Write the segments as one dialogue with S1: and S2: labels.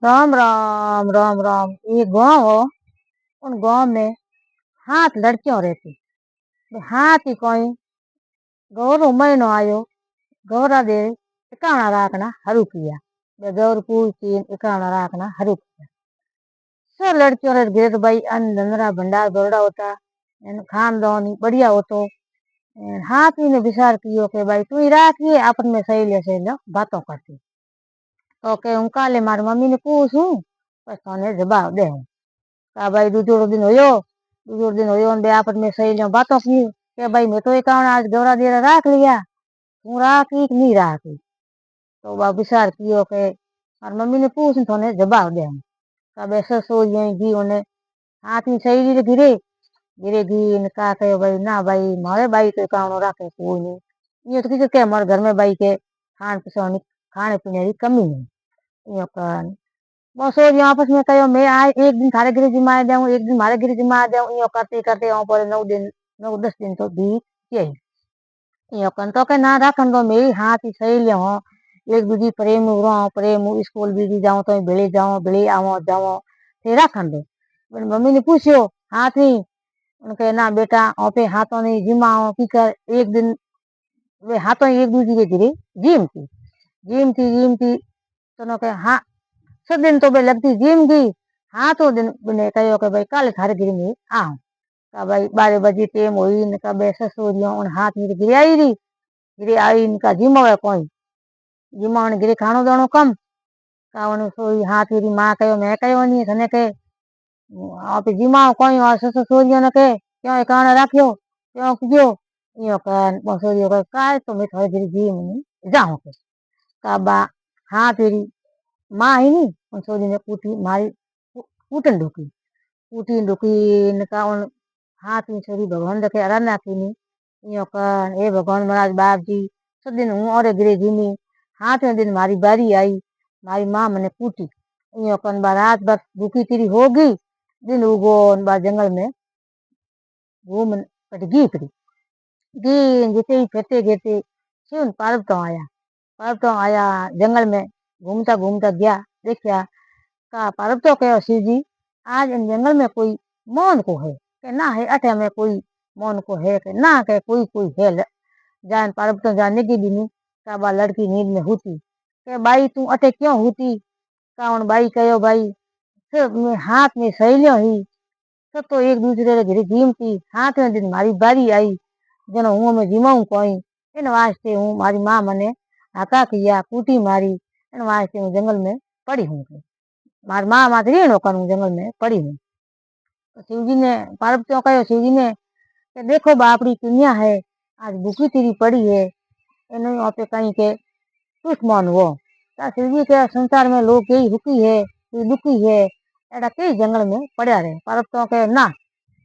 S1: राम राम राम राम। ये गांव हो। उन गांव में 7 लड़कियों रहती। हाथ ही कोई गौर महीनो आयो। गौरा दे इकाना राखना हरू किया। बे गौर पूछती इकाना राखना हरू किया। सब लड़कियों ने घेर भाई अन्न धंधरा भंडार भरड़ा होता। खानदान बढ़िया होतो। हाथ ही ने विचार कियो के भाई तू ही राखिए आपन में सहेलिया बातों करती। तो के उनका ले मारी मम्मी ने पूछू बस तोने जवाब दे। का भाई दूसरो दिन होयो। दूसरो दिन होयो बे आपस में सहेलियों बातों की के भाई मैं तो एकावण आज गौरा देरा राख लिया। तू राखी कि नहीं राखी। तो बा विचार कियो के और मम्मी ने पूछ थोने जवाब दे। का बे ससुर घी उन्हें हाथ में सहेली रे गिरे गिरे घी ने का कहे भाई ना भाई मारे भाई तो एकावण राखे कोई नहीं। ये तो किसी के हमारे घर में भाई के खाने पीने की कमी नहीं। यो कर बस वो जो आपस में कहो मैं आज एक दिन थारे गिरे जिमा दूं एक दिन मारे गिरे जिमा दूं यो करते करते वहां पर 9 दिन 9 10 दिन तो बीत गई। यो कन तो के ना राखन दो मेरी हाथ ही सही ले हो। एक दूजी प्रेम उरो प्रेम स्कूल भी जाऊं तो भेले आवो जाओ फिर राखन दो। मेरी मम्मी ने पूछो हाथ ही उनके ना बेटा ओपे हाथों ने जिमाओ की कर एक दिन वे हाथों एक दूजी के गिरे जिम थी तो के हाँ सब दिन तो बे लगती जिम की। हाँ तो दिन बने कहो के भाई काले थारे गिरी में आओ। का भाई 12 बजे टेम हुई न का बे ससुरियों उन हाथ में गिरी आई रही गिरी आई इनका जिमा है कोई जिमा उन गिरी खानो दानो कम का उन सोई हाथ मेरी माँ कहो मैं कहो नहीं थने के आप जिमा कोई और ससुरियों ने के क्यों एकाने राखियो क्यों क्यों यो कर ससुरियों का काय तो मैं थारे गिरी जिम नहीं जाऊं के का बा हाथ मेरी माँ ही नहीं उन सोरी ने पूटी मारी कूटन ढुकी कूटी ढुकी इनका उन हाथ में छोरी भगवान देखे आराधना की नहीं यो कर हे भगवान महाराज बाप जी सब दिन हूँ और गिरे जीमी हाथ में दिन मारी बारी आई मारी माँ मैंने कूटी यो कर रात भर भूखी तेरी होगी दिन उगो बा जंगल में घूम कट गी पड़ी गी जिते ही फिरते गिरते शिवन पार्व तो आया जंगल में घूमता घूमता गया देखा का पार्व तो कहो शिव जी आज इन जंगल में कोई मौन को है के ना है अठे में कोई मौन को है के ना के कोई कोई है जान पार्व तो जाने की भी नहीं का बा लड़की नींद में हुती के भाई तू अठे क्यों हुती का उन भाई कहो भाई सब में हाथ में सहेलियों ही सब तो एक दूसरे रे घरे जीमती हाथ में दिन मारी बारी आई जनो हूँ मैं जीमाऊं कोई इन वास्ते हूँ मारी माँ मने हाका किया कूटी मारी इन वास्ते हूँ जंगल में पड़ी हूँ मार माँ मात रीणो करूँ जंगल में पड़ी हूँ। तो शिव जी ने पार्वतियों कहो शिव जी ने कि देखो बापड़ी दुनिया है आज भूखी तेरी पड़ी है इन पे कहीं के दुश्मन हो शिव जी के संसार में लोग यही हुकी है ये दुखी है एड़ा कई जंगल में पड़ा रहे पार्वतियों के ना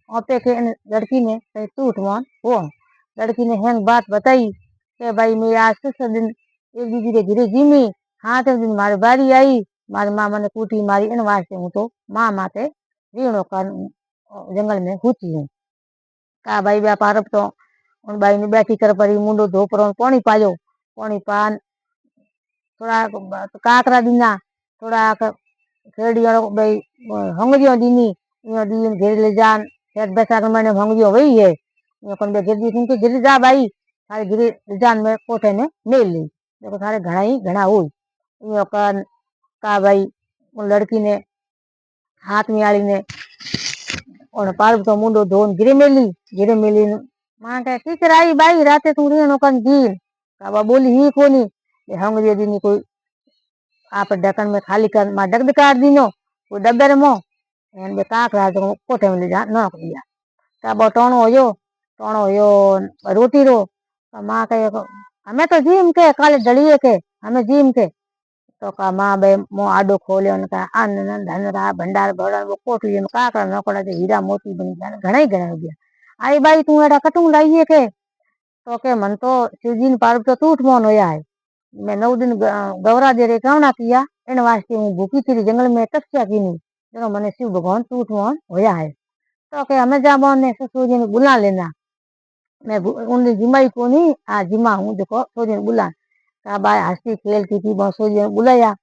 S1: ओपे के इन लड़की ने कहीं टूट मान हो लड़की ने हैंग बात बताई कि भाई मैं आज से दिन एक दीदी के घिरे जीमी हाथ दिन मारे बारी आई मारी माँ मैंने कूटी मारी इन वास्ते हूँ तो माँ माते रीणो कर जंगल में हुती हूँ। का भाई व्यापार तो उन भाई ने बैठी कर परी मुंडो धो पर पानी पायो पानी पान थोड़ा काकरा दीना थोड़ा खेड़ियों भाई हंगरियों दीनी यो दीन घेर ले जान खेत बैसा कर मैंने हंगरियों वही है यो कन बे गिर दी तुमके गिर जा भाई थारे गिर जान में कोठे में मेल ली देखो थारे घना ही घना हुई यो कन का भाई उन लड़की ने हाथ में आली ने और पार्व तो मुंडो धोन गिरे मेली मां कहे टीचर आई बाई राते तू रीनो कन गील काबा बोली ही कोनी हंगरियो दीनी कोई आप ढक्कन में खाली कर मां डग काट दीनो कोई डब्बे मो एन बे काक रहा तो कोठे में ले जा नोक दिया काबा टोणो होयो रोटी रो तो मां कहे हमें तो जीम के काले डलिए के हमें जीम के तो का माँ बे मो आडो खोले उनका अन्न धन रहा भंडार भरण वो कोठली में काकड़ा नकोड़ा से हीरा मोती बनी जाने घना ही घना हो गया आई भाई तू एडा कटू लाइए के तो के मन तो शिवजी ने पार्व तो टूट मोन होया है मैं 9 दिन गौरा दे रे कावना किया इन वास्ते हूँ भूखी थी जंगल में तपस्या की नहीं जनो मने शिव भगवान टूट मोन होया है तो के हमें जा ने ससुर जी ने बुला लेना मैं उन जिमाई को नहीं आ जिमा हूँ देखो ससुर जी ने बुला का बाय हंसती खेलती थी बहुत ससुर जी ने बुलाया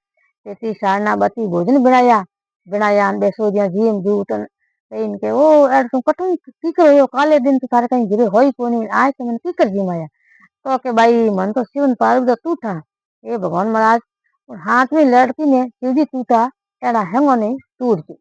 S1: तेती सारना बती भोजन बनाया बनाया बे सोरिया जीम जूट कहीन के ओ यार तुम कटू की करो काले दिन तो थारे कहीं घिरे होई कोनी आज तो मन की कर जिमाया तो के भाई मन तो शिवन पार तू था ये भगवान महाराज हाथ में लड़की ने सीधी टूटा एड़ा हेंगो नहीं टूट गई।